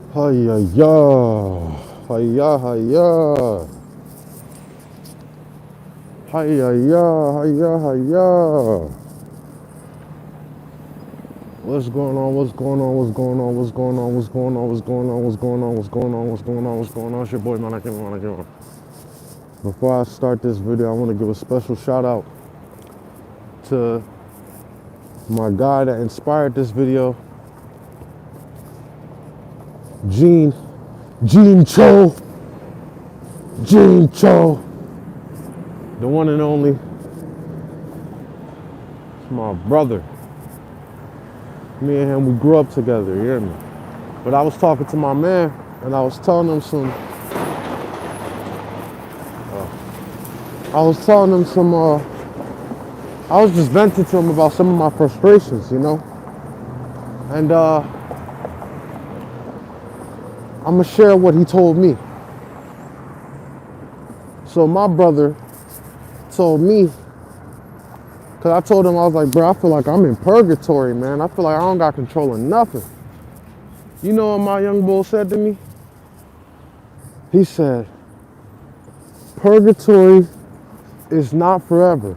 Hiya, ya. Hiya, hiya. Hiya, ya. Hiya, hiya. What's going on? What's going on? What's going on? What's going on? What's going on? What's going on? What's going on? What's going on? What's going on? What's going on? It's your boy, man. Before I start this video, I want to give a special shout out to my guy that inspired this video, Gene. Gene Cho. Gene Cho. The one and only. It's my brother. Me and him, we grew up together, you hear me? But I was talking to my man, and I was telling him I was just venting to him about some of my frustrations, you know? And I'm gonna share what he told me. So my brother told me, cause I told him, I was like, bro, I feel like I'm in purgatory, man. I feel like I don't got control of nothing. You know what my young bull said to me? He said, purgatory is not forever,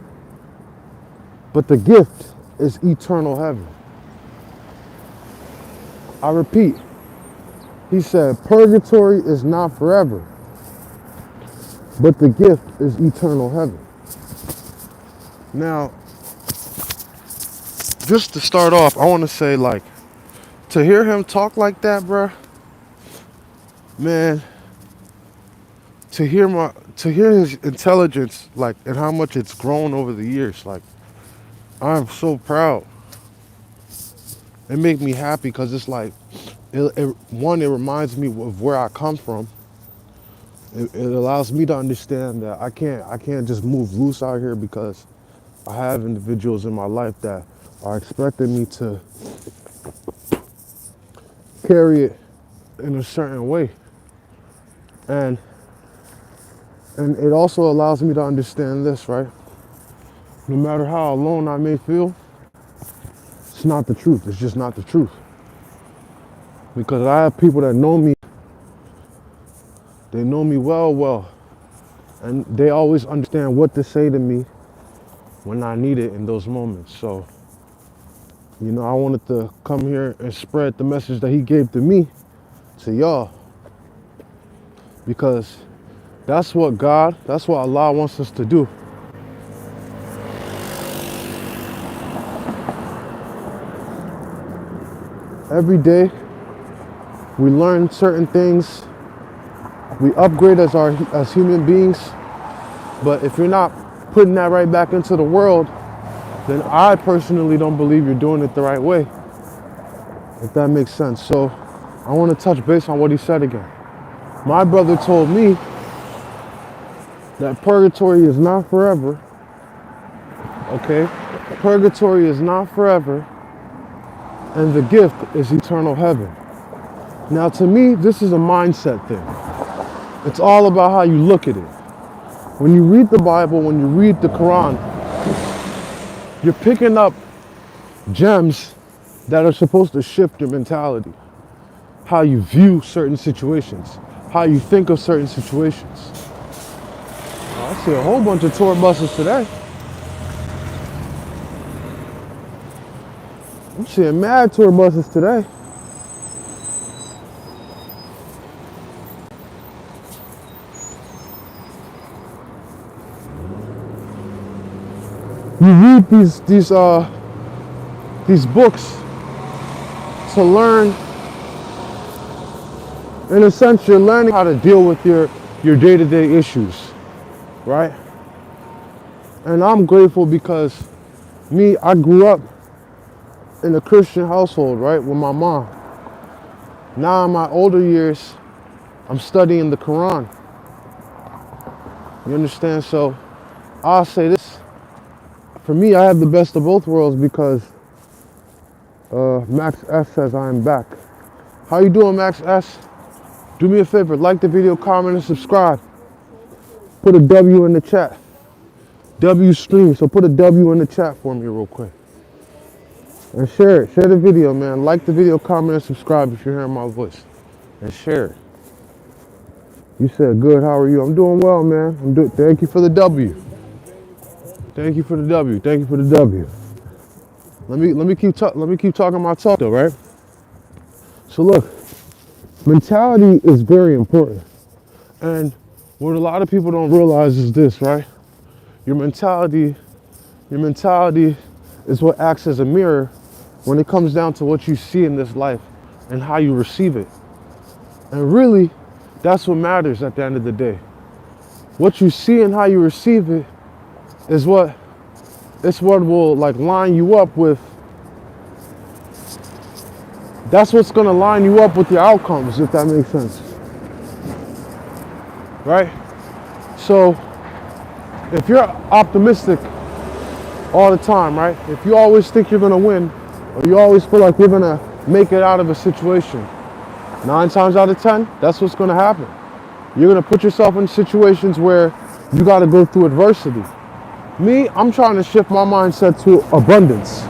but the gift is eternal heaven. I repeat, he said, purgatory is not forever, but the gift is eternal heaven. Now, just to start off, I want to say, like, to hear him talk like that, bruh, man, to hear his intelligence, like, and how much it's grown over the years, like, I'm so proud. It makes me happy because it's like, it reminds me of where I come from. It allows me to understand that I can't just move loose out here because I have individuals in my life that are expecting me to carry it in a certain way. And it also allows me to understand this, right? No matter how alone I may feel, it's not the truth. It's just not the truth. Because I have people that know me. They know me well. And they always understand what to say to me when I need it in those moments. So, you know, I wanted to come here and spread the message that he gave to me to y'all. Because that's what Allah wants us to do. Every day, we learn certain things. We upgrade as human beings. But if you're not putting that right back into the world, then I personally don't believe you're doing it the right way. If that makes sense. So I want to touch base on what he said again. My brother told me that purgatory is not forever. Okay? Purgatory is not forever, and the gift is eternal heaven. Now, to me, this is a mindset thing. It's all about how you look at it. When you read the Bible, when you read the Quran, you're picking up gems that are supposed to shift your mentality. How you view certain situations. How you think of certain situations. I see a whole bunch of tour buses today. I'm seeing mad tour buses today. You read these books to learn. In a sense, you're learning how to deal with your day-to-day issues, right? And I'm grateful because I grew up in a Christian household, right, with my mom. Now in my older years, I'm studying the Quran. You understand? So I'll say this. For me, I have the best of both worlds because Max S says I am back. How you doing, Max S? Do me a favor, like the video, comment, and subscribe. Put a W in the chat. W stream, so put a W in the chat for me real quick. And share it. Share the video, man. Like the video, comment, and subscribe if you're hearing my voice. and share it. You said good. How are you? I'm doing well, man. Thank you for the W. Thank you for the W. Thank you for the W. Let me keep talking my talk though, right? So look, mentality is very important, and what a lot of people don't realize is this, right? Your mentality is what acts as a mirror when it comes down to what you see in this life and how you receive it. And really, that's what matters at the end of the day. What you see and how you receive it is what will like line you up with. That's what's gonna line you up with your outcomes, if that makes sense. Right? So if you're optimistic all the time, right? If you always think you're gonna win, or you always feel like you're gonna make it out of a situation, 9 times out of 10, that's what's gonna happen. You're gonna put yourself in situations where you gotta go through adversity. Me, I'm trying to shift my mindset to abundance.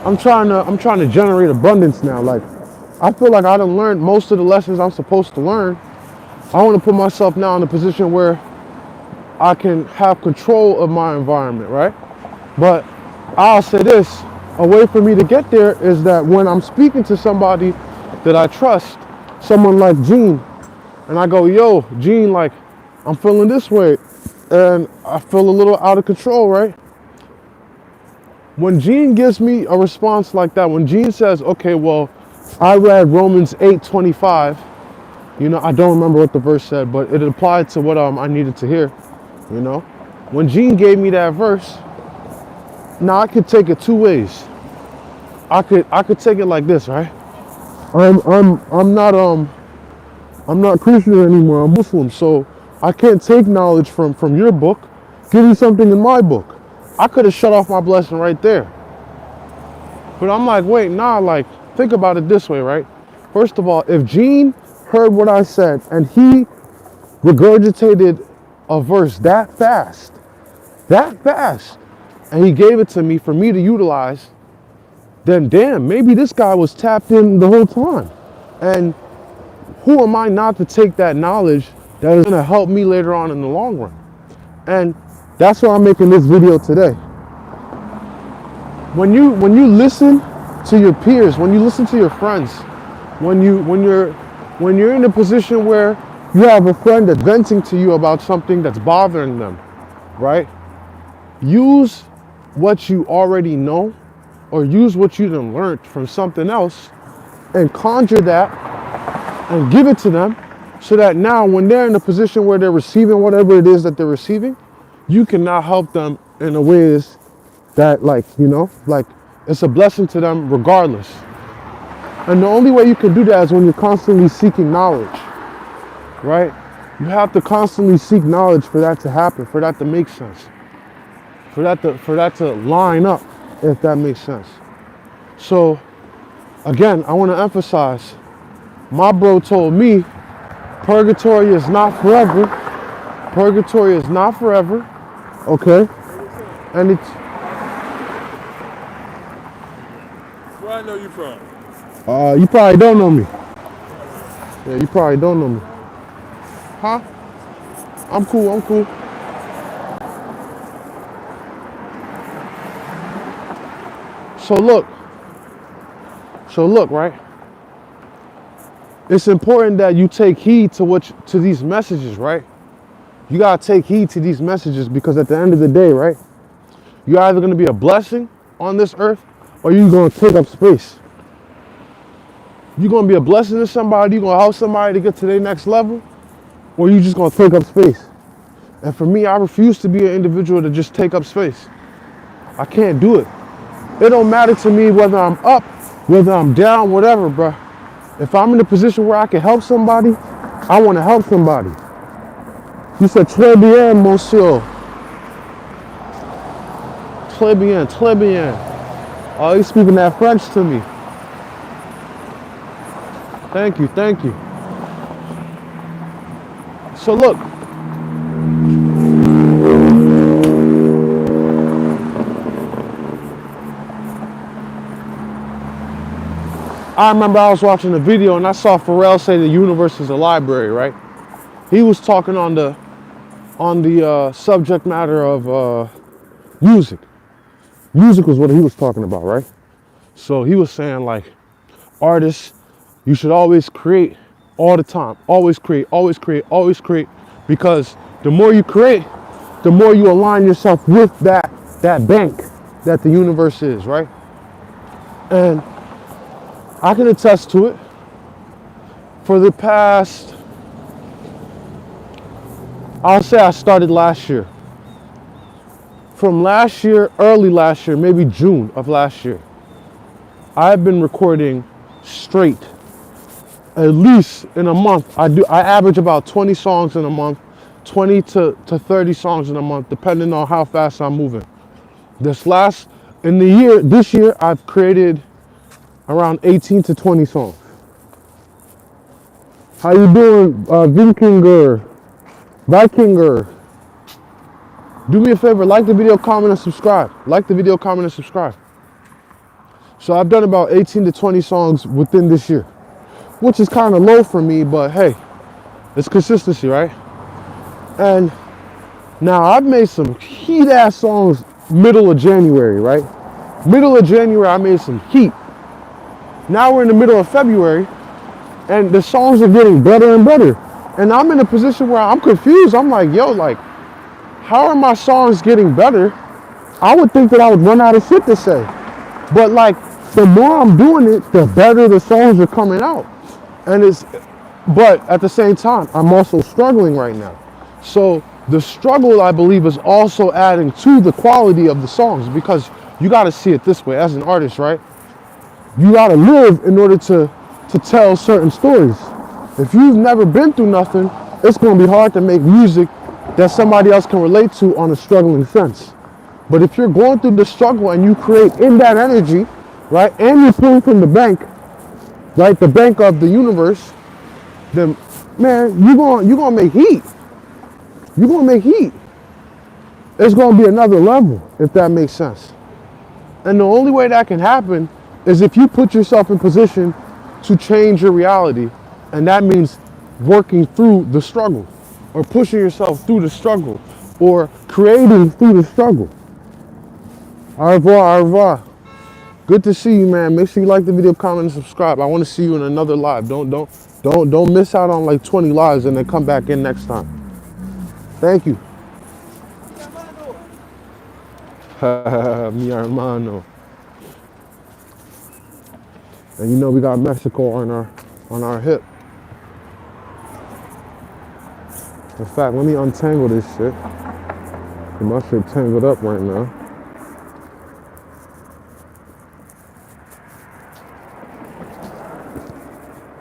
I'm trying to generate abundance now. Like, I feel like I done learned most of the lessons I'm supposed to learn. I want to put myself now in a position where I can have control of my environment, right? But I'll say this, a way for me to get there is that when I'm speaking to somebody that I trust, someone like Gine, and I go, yo, Gine, like, I'm feeling this way, and I feel a little out of control, right? When Gine gives me a response like that, when Gine says, okay, well, I read Romans 8:25, you know, I don't remember what the verse said, but it applied to what I needed to hear, you know? When Gine gave me that verse, now I could take it 2 ways. I could take it like this, right? I'm not Christian anymore, I'm Muslim, so I can't take knowledge from your book. Give me something in my book. I could have shut off my blessing right there. But I'm like, wait, nah, like, think about it this way, right? First of all, if Gene heard what I said and he regurgitated a verse that fast, and he gave it to me for me to utilize, then damn, maybe this guy was tapped in the whole time. And who am I not to take that knowledge that is gonna help me later on in the long run? And that's why I'm making this video today. When you listen to your peers, when you listen to your friends, when you're in a position where you have a friend that's venting to you about something that's bothering them, right? Use what you already know, or use what you done learned from something else, and conjure that and give it to them, so that now when they're in a position where they're receiving whatever it is that they're receiving, you can now help them in a ways that, like, you know, like, it's a blessing to them regardless. And the only way you can do that is when you're constantly seeking knowledge, right? You have to constantly seek knowledge for that to happen, for that to make sense, for that to line up, if that makes sense. So again, I want to emphasize, my bro told me purgatory is not forever. Purgatory is not forever, okay? And it's... Where I know you from? You probably don't know me. Yeah, you probably don't know me. Huh? I'm cool. So look, right? It's important that you take heed to these messages, right? You gotta take heed to these messages, because at the end of the day, right, you're either gonna be a blessing on this earth, or you're gonna take up space. You're gonna be a blessing to somebody, you're gonna help somebody to get to their next level, or you're just gonna take up space. And for me, I refuse to be an individual to just take up space. I can't do it. It don't matter to me whether I'm up, whether I'm down, whatever, bro. If I'm in a position where I can help somebody, I want to help somebody. You said, très bien, monsieur. Très bien, très bien. Oh, he's speaking that French to me. Thank you. So look. I remember I was watching a video and I saw Pharrell say the universe is a library, right? He was talking on the subject matter of music. Music was what he was talking about, right? So he was saying like, artists, you should always create all the time. Always create, always create, always create. Because the more you create, the more you align yourself with that bank that the universe is, right? And I can attest to it. For the past, I'll say I started last year. From last year, early last year, maybe June of last year, I've been recording straight. At least in a month, I average about 20 songs in a month, 20 to 30 songs in a month, depending on how fast I'm moving. This year, I've created around 18 to 20 songs. How you doing, Vikinger? Do me a favor, like the video, comment, and subscribe. Like the video, comment, and subscribe. So I've done about 18 to 20 songs within this year, which is kind of low for me, but hey, it's consistency, right? And now I've made some heat-ass songs middle of January, right? Middle of January, I made some heat. Now we're in the middle of February, and the songs are getting better and better. And I'm in a position where I'm confused. I'm like, yo, like, how are my songs getting better? I would think that I would run out of shit to say. But like, the more I'm doing it, the better the songs are coming out. But at the same time, I'm also struggling right now. So the struggle, I believe, is also adding to the quality of the songs, because you got to see it this way as an artist, right? You got to live in order to tell certain stories. If you've never been through nothing, it's going to be hard to make music that somebody else can relate to on a struggling sense. But if you're going through the struggle and you create in that energy, right, and you're pulling from the bank, right, the bank of the universe, then, man, you're gonna make heat. You're gonna make heat. It's gonna be another level, if that makes sense. And the only way that can happen is if you put yourself in position to change your reality, and that means working through the struggle, or pushing yourself through the struggle, or creating through the struggle. Au revoir, au revoir. Good to see you, man. Make sure you like the video, comment, and subscribe. I want to see you in another live. Don't miss out on like 20 lives and then come back in next time. Thank you. Mi hermano. And you know we got Mexico on our hip. In fact, let me untangle this shit. My shit tangled up right now.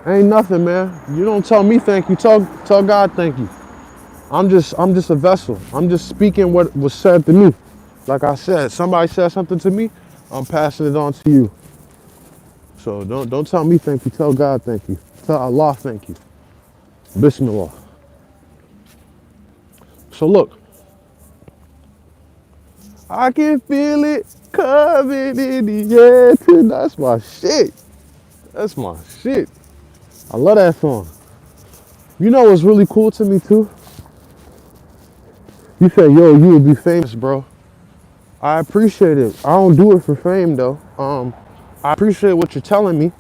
Ain't nothing, man. You don't tell me thank you. Tell God thank you. I'm just a vessel. I'm just speaking what was said to me. Like I said, somebody said something to me, I'm passing it on to you. So don't tell me thank you. Tell God thank you. Tell Allah thank you. Bismillah. So look, I can feel it coming in the air tonight. That's my shit. That's my shit. I love that song. You know what's really cool to me too? You say, yo, you would be famous, bro. I appreciate it. I don't do it for fame though. I appreciate what you're telling me.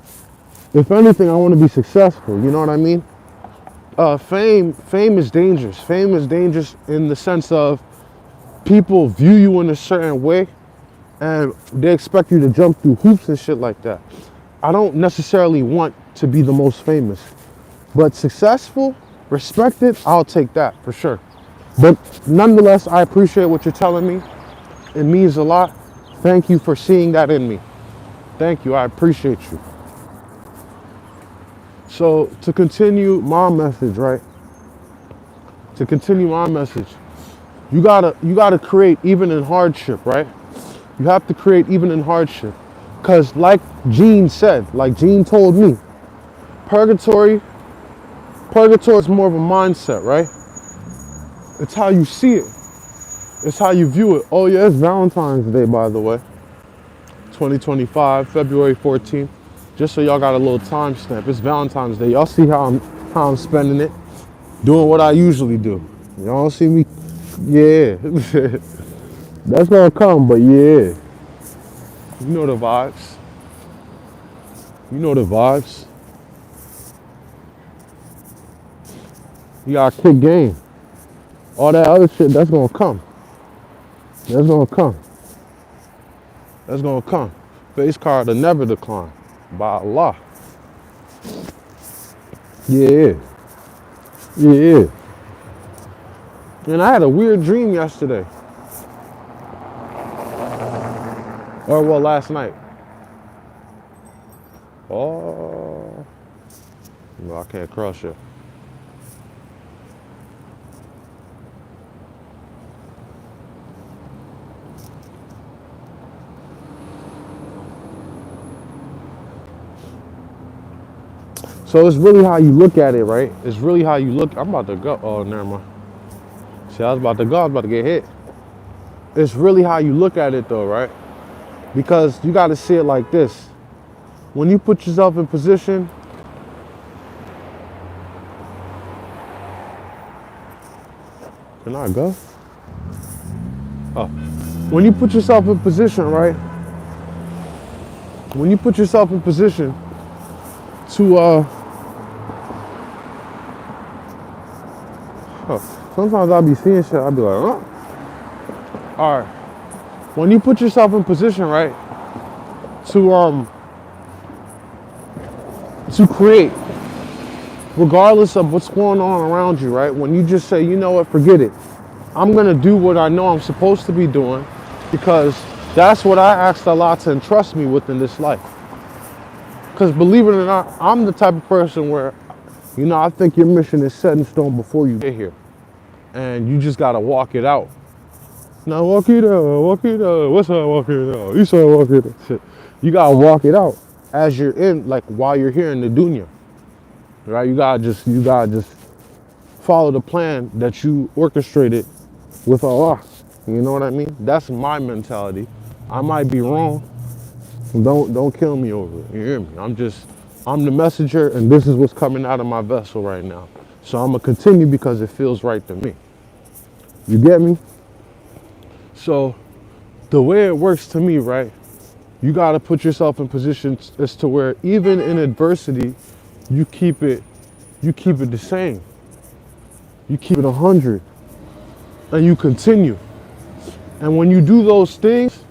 If anything, I want to be successful. You know what I mean? Fame is dangerous. Fame is dangerous in the sense of people view you in a certain way and they expect you to jump through hoops and shit like that. I don't necessarily want to be the most famous, but successful, respected, I'll take that for sure. But nonetheless, I appreciate what you're telling me. It means a lot. Thank you for seeing that in me. Thank you. I appreciate you. So to continue my message, right? To continue my message, you gotta create even in hardship, right? You have to create even in hardship. Cause like Gine said, like Gine told me, purgatory is more of a mindset, right? It's how you see it. It's how you view it. Oh yeah, it's Valentine's Day, by the way. 2025, February 14th. Just so y'all got a little time stamp. It's Valentine's Day. Y'all see how I'm spending it, doing what I usually do. Y'all see me, yeah. That's gonna come, but yeah, you know the vibes. You know the vibes. You gotta kick game. All that other shit, that's gonna come. That's gonna come. That's gonna come. Face card will never decline. By Allah. Yeah. Yeah. And I had a weird dream yesterday. Or well, last night. Oh. No, I can't cross you. So it's really how you look at it, right? It's really how you look. I'm about to go. Oh, never mind. See, I was about to go. I was about to get hit. It's really how you look at it, though, right? Because you got to see it like this. When you put yourself in position, can I go? Oh, when you put yourself in position, right? When you put yourself in position to, sometimes I'll be seeing shit. I'll be like, all right. When you put yourself in position, right, to create, regardless of what's going on around you, right? When you just say, you know what, forget it. I'm gonna do what I know I'm supposed to be doing because that's what I asked Allah to entrust me with in this life. Because believe it or not, I'm the type of person where, you know, I think your mission is set in stone before you get here. And you just gotta walk it out. Now walk it out, walk it out. What's up, walk it out? You said walk it out. Shit. You gotta walk it out as you're in, like while you're here in the dunya. Right? You gotta just follow the plan that you orchestrated with Allah. You know what I mean? That's my mentality. I might be wrong. Don't kill me over it. You hear me? I'm the messenger and this is what's coming out of my vessel right now. So I'm gonna continue because it feels right to me. You get me? So the way it works to me, right? You gotta put yourself in position as to where even in adversity, you keep it the same. You keep it 100 and you continue. And when you do those things,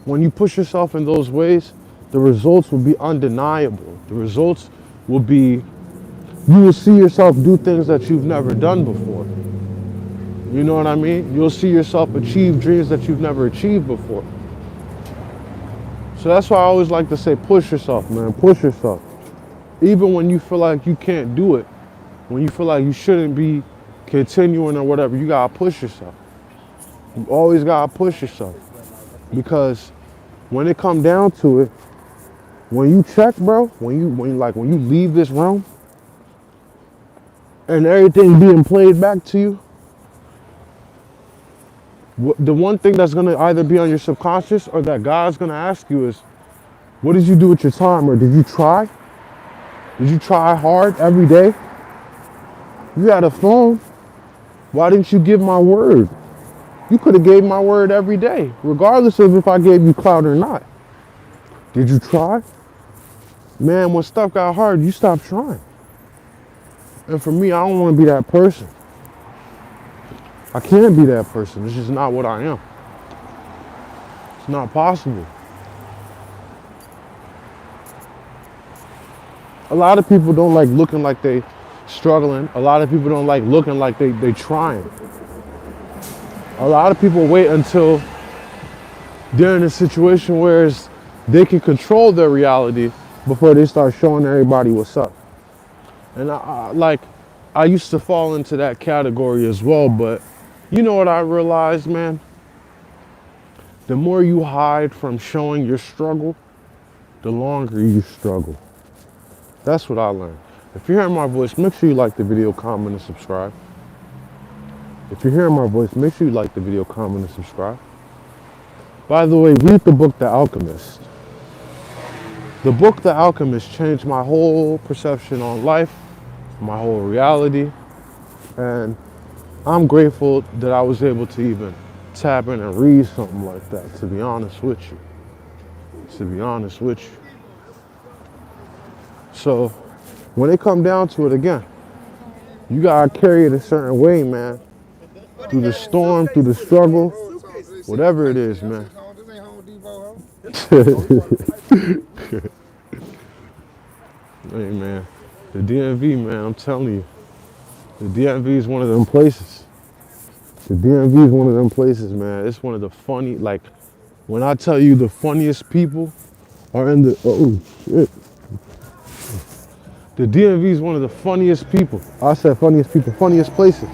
when you push yourself in those ways, the results will be undeniable. The results will be, you will see yourself do things that you've never done before. You know what I mean? You'll see yourself achieve dreams that you've never achieved before. So that's why I always like to say, push yourself, man, push yourself. Even when you feel like you can't do it, when you feel like you shouldn't be continuing or whatever, you gotta push yourself. You always gotta push yourself. Because when it come down to it, when you check, bro, when you leave this realm and everything being played back to you, the one thing that's gonna either be on your subconscious or that God's gonna ask you is, what did you do with your time? Or did you try? Did you try hard every day? You had a phone. Why didn't you give my word? You could have gave my word every day, regardless of if I gave you clout or not. Did you try? Man, when stuff got hard, you stopped trying. And for me, I don't want to be that person. I can't be that person. It's just not what I am. It's not possible. A lot of people don't like looking like they struggling. A lot of people don't like looking like they trying. A lot of people wait until they're in a situation where they can control their reality before they start showing everybody what's up. And I used to fall into that category as well, but you know what I realized, man? The more you hide from showing your struggle, the longer you struggle. That's what I learned. If you're hearing my voice, make sure you like the video, comment, and subscribe. If you're hearing my voice, make sure you like the video, comment, and subscribe. By the way, read the book, The Alchemist. The book The Alchemist changed my whole perception on life, my whole reality, and I'm grateful that I was able to even tap in and read something like that, to be honest with you. To be honest with you. So when it come down to it again, you gotta carry it a certain way, man. Through the storm, through the struggle, whatever it is, man. Hey, man. The DMV, man, I'm telling you. The DMV is one of them places. The DMV is one of them places, man. It's one of the funny, like, when I tell you the funniest people are in the, oh, shit. The DMV is one of the funniest people. I said funniest people, funniest places.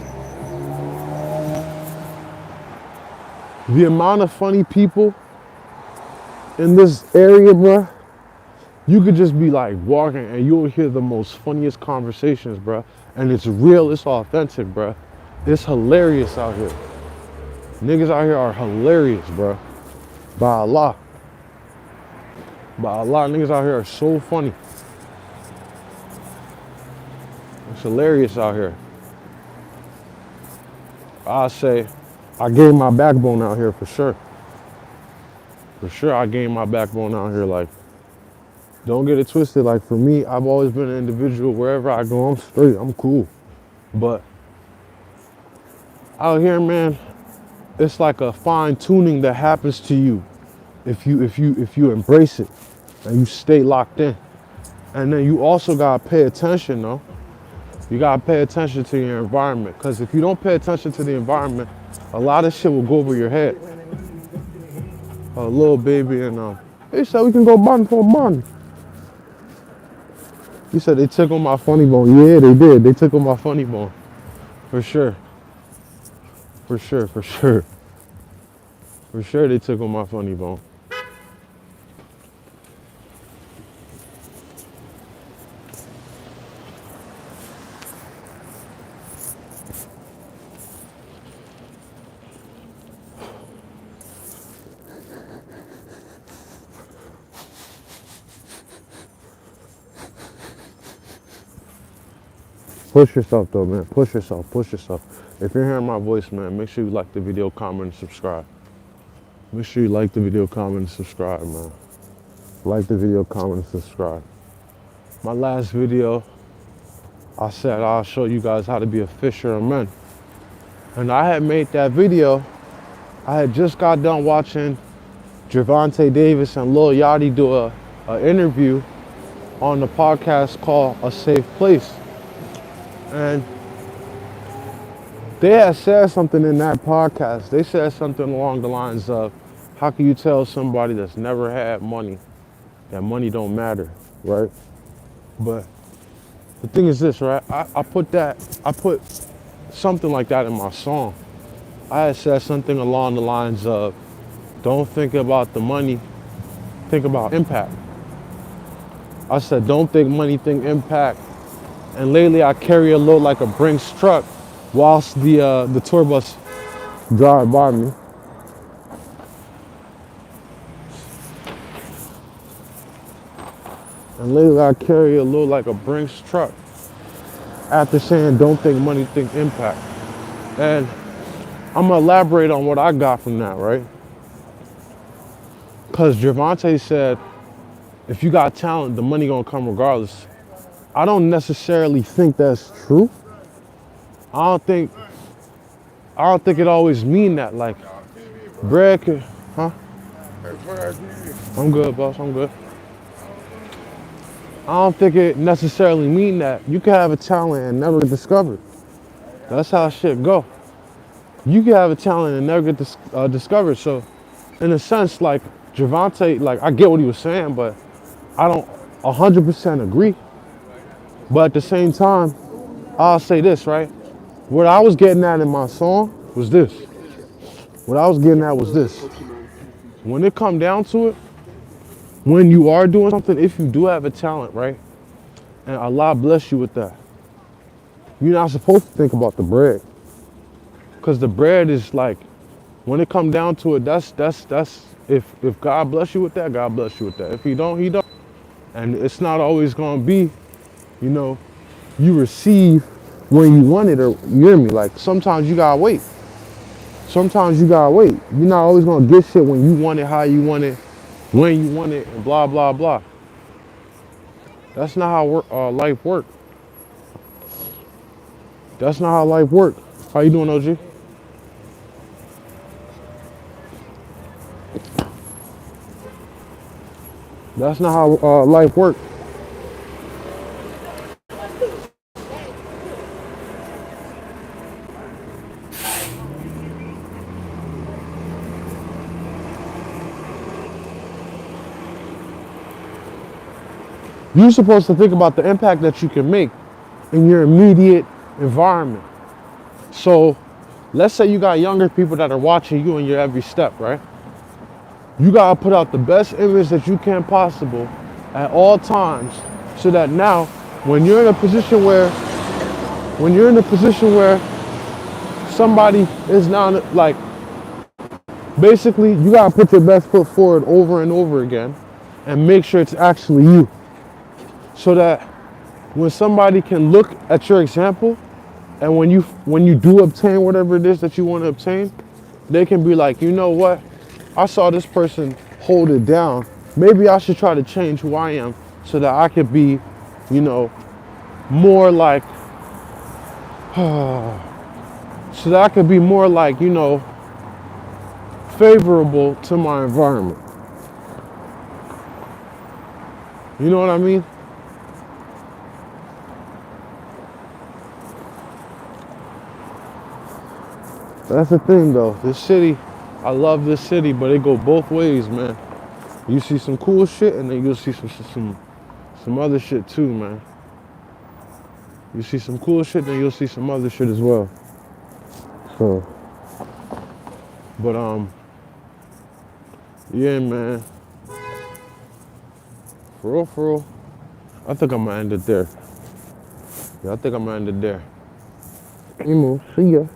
The amount of funny people in this area, bruh, you could just be like walking and you'll hear the most funniest conversations, bruh. And it's real, it's authentic, bruh. It's hilarious out here. Niggas out here are hilarious, bruh. By Allah. By Allah, niggas out here are so funny. It's hilarious out here. I say, I gained my backbone out here for sure. For sure, I gained my backbone out here. Like, don't get it twisted. Like, for me, I've always been an individual. Wherever I go, I'm straight, I'm cool. But out here, man, it's like a fine tuning that happens to you if you embrace it and you stay locked in. And then you also gotta pay attention, though. You gotta pay attention to your environment, because if you don't pay attention to the environment, a lot of shit will go over your head. A little baby and they said we can go bond for a bond. He said they took on my funny bone. Yeah, they did. They took on my funny bone. For sure. For sure, for sure. For sure they took on my funny bone. Push yourself though, man. Push yourself, push yourself. If you're hearing my voice, man, make sure you like the video, comment, and subscribe. Make sure you like the video, comment, and subscribe, man. Like the video, comment, and subscribe. My last video, I said I'll show you guys how to be a fisher of men. And I had made that video. I had just got done watching Gervonta Davis and Lil Yachty do a interview on the podcast called A Safe Place. And they had said something in that podcast. They said something along the lines of, how can you tell somebody that's never had money that money don't matter, right? But the thing is this, right? I put something like that in my song. I had said something along the lines of, don't think about the money, think about impact. I said, don't think money, think impact. And lately I carry a load like a Brinks truck whilst the tour bus drive by me. And lately I carry a load like a Brinks truck after saying don't think money, think impact. And I'm gonna elaborate on what I got from that, right? Because Gervonta said, if you got talent, the money gonna come regardless. I don't necessarily think that's true. I don't think it always mean that. Like, bread could, huh? I'm good, boss, I'm good. I don't think it necessarily mean that. You can have a talent and never get discovered. That's how shit go. You can have a talent and never get discovered. So, in a sense, like, Gervonta, like, I get what he was saying, but I don't 100% agree. But at the same time, I'll say this, right? What I was getting at in my song was this. What I was getting at was this. When it come down to it, when you are doing something, if you do have a talent, right? And Allah bless you with that, you're not supposed to think about the bread. Because the bread is like, when it come down to it, that's if God bless you with that, God bless you with that. If he don't, he don't. And it's not always gonna be, you know, you receive when you want it, or you hear me? Like sometimes you gotta wait. Sometimes you gotta wait. You're not always gonna get shit when you want it, how you want it, when you want it, and blah blah blah. That's not how life works. That's not how life works. How you doing, OG? That's not how life works. You're supposed to think about the impact that you can make in your immediate environment. So let's say you got younger people that are watching you in your every step, right? You gotta put out the best image that you can possible at all times, so that now when you're in a position where somebody is now like, basically you gotta put your best foot forward over and over again and make sure it's actually you, so that when somebody can look at your example, and when you do obtain whatever it is that you want to obtain, they can be like, you know what, I saw this person hold it down, maybe I should try to change who I am so that I could be, you know, more like so that I could be more like, you know, favorable to my environment. You know what I mean? That's the thing though. This city, I love this city, but it go both ways, man. You see some cool shit, and then you'll see some other shit too, man. You see some cool shit, then you'll see some other shit as well. So, but yeah, man. For real, I think I'm gonna end it there. Yeah, I think I'm gonna end it there. See ya.